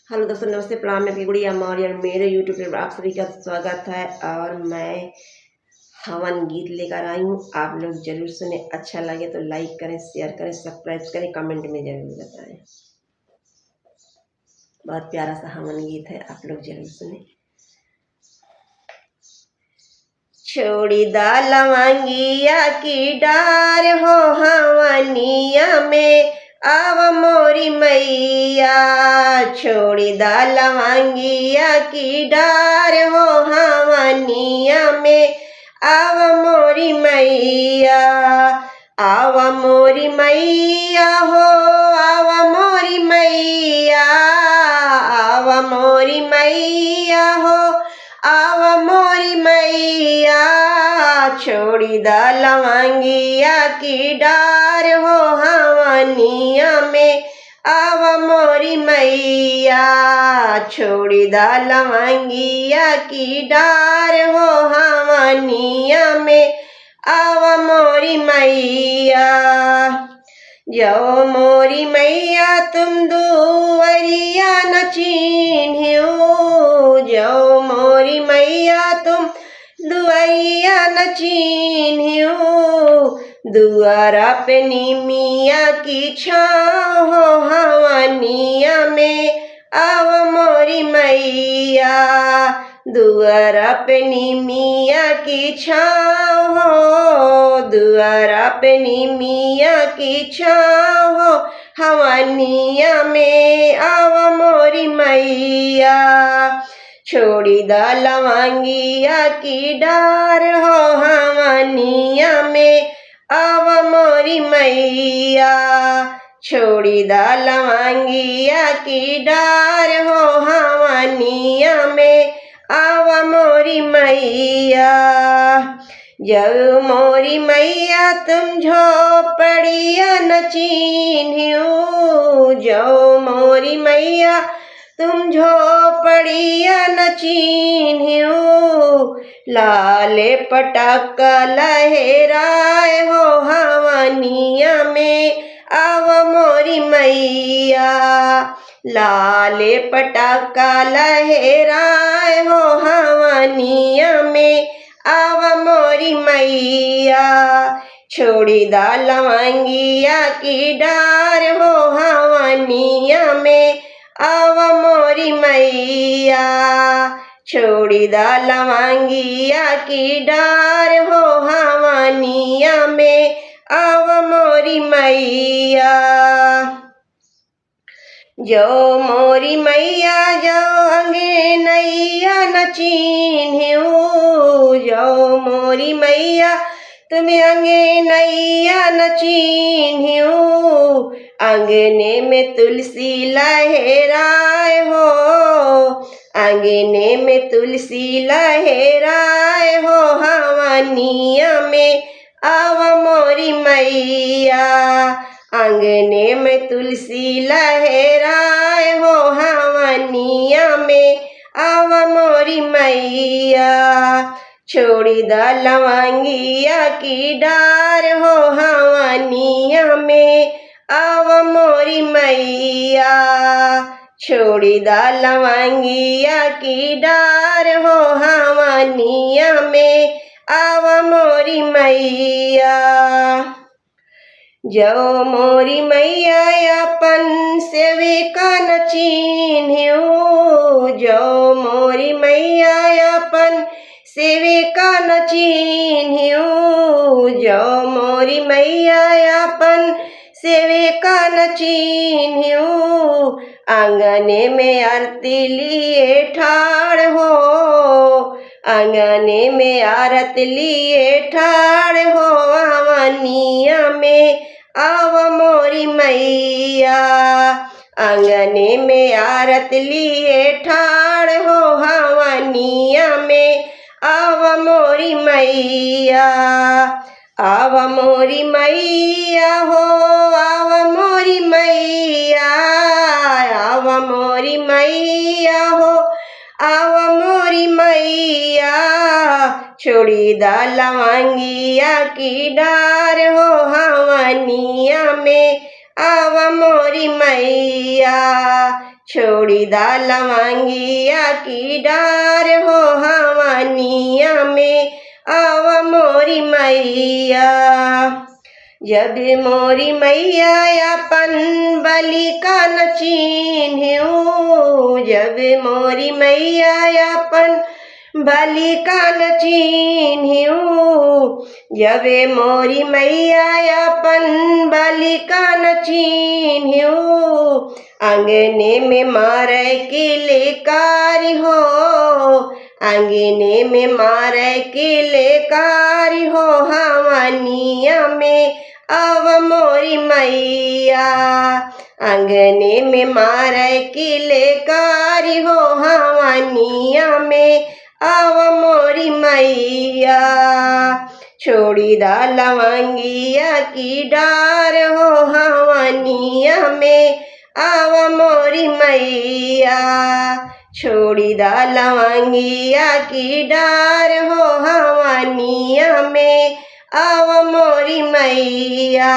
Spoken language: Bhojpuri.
हेलो दोस्तों, नमस्ते, प्रणाम। मैं गुड़िया मौर्य और मेरे यूट्यूब पर आप सभी का स्वागत है। और मैं हवन गीत लेकर आई हूँ। आप लोग जरूर सुने। अच्छा लगे तो लाइक करें, शेयर करें, सब्सक्राइब करें, कमेंट में जरूर बताएं। बहुत प्यारा सा हवन गीत है, आप लोग जरूर सुने। छोड़ी दा लवंगिया की डार हो हवनिया में आव मोरी मैया। छोड़ी दा लवंगिया की डार हो हवनिया में आव मोरी मैया। आव मोरी मैया हो, आव मोरी मैया, आव मोरी मैया हो, आव मोरी मैया। छोड़ी दा लवंगिया की डार हो हवनिया में आव मोरी मैया। छोड़ी दा लवंगिया की डार हो हवनिया में आव मोरी मैया। जो मोरी मैया तुम दुवरिया न चिन्हियो, जो मोरी मैया तुम दुवरिया न चिन्हियो। दुआरा पे निमिया की छाँव हो हवनिया में आव मोरी मैया। दुआरा पे निमिया की छाँव हो, दुआरा पे निमिया की छाँव हो हवनिया में आव मोरी मैया। छोड़ी दा लवंगिया की डार हो हवनिया में आव मोरी मैया। छोड़ी दा लवंगिया की डार हो हवनिया में आव मोरी मैया। जो मोरी मैया तुम झोपड़िया न चिन्हियो, जो मोरी मैया तुम झोपड़िया न चिन्हियो। लाले पटाका लहराए हो हवनिया में आव मोरी मैया। लाले पटाका लहराए हो हवनिया में आव मोरी मैया। छोड़ी दा लवंगिया की डार हो हवनिया में आव मोरी मैया। छोड़ी दा लवंगिया की डार हो हवनिया में आव मोरी मैया। जो मोरी मैया जो अंगनैया न चिन्हियो, जो मोरी मैया तुम अंगनैया न चिन्हियो। अंगने में तुलसी लहराए हो, अंगने में तुलसी लहराए हो हवनिया में आव मोरी मैया। अंगने में तुलसी लहराए हो हवनिया में आव मोरी मैया। छोड़ी दा लवंगिया की डार हो हवनिया में आव मोरी मैया। छोड़ी दा लवंगिया की डार हो हवनिया में आव मोरी मैया। जो मोरी मैया अपन सेविका न चिन्हियो, जो मोरी मैया अपन सेविका न चिन्हियो। जो मोरी मैया अपन सेविका न चिन्हियो। आंगने में आरती लिए ठाड़ हो, आंगने में आरती लिए ठाड़ हो हवनिया में आव मोरी मैया। आंगने में आरती लिए ठाड़ हो हवनिया में आव मोरी मैया। आव मोरी मैया हो, आव मोरी मैया, आव मोरी मैया हो, आव मोरी मैया। छोड़ी दा लवंगिया की डार हो हवनिया में आव मोरी मैया। छोड़ी दा लवंगिया की डार हो हवनिया में आव मोरी मैया। जब मोरी मैया अपन बलि का न चिन्ह्यू, जब मोरी मैया अपन बलि का न चिन्ह्यू, जब मोरी मैया अपन बलि का न चिन्ह्यू, अंगने में मारे के लेकारी हो, अंगने में मारे के लेकारी हो हवनिया में आव मोरी मैया। अंगने में मारे के लेकारी हो हवनिया में आव मोरी मैया। छोड़ी दा लवंगिया की डार हो हवनिया में आव मोरी मैया। छोड़ी दा लवंगिया की डार हो हवनिया में आव मोरी मैया।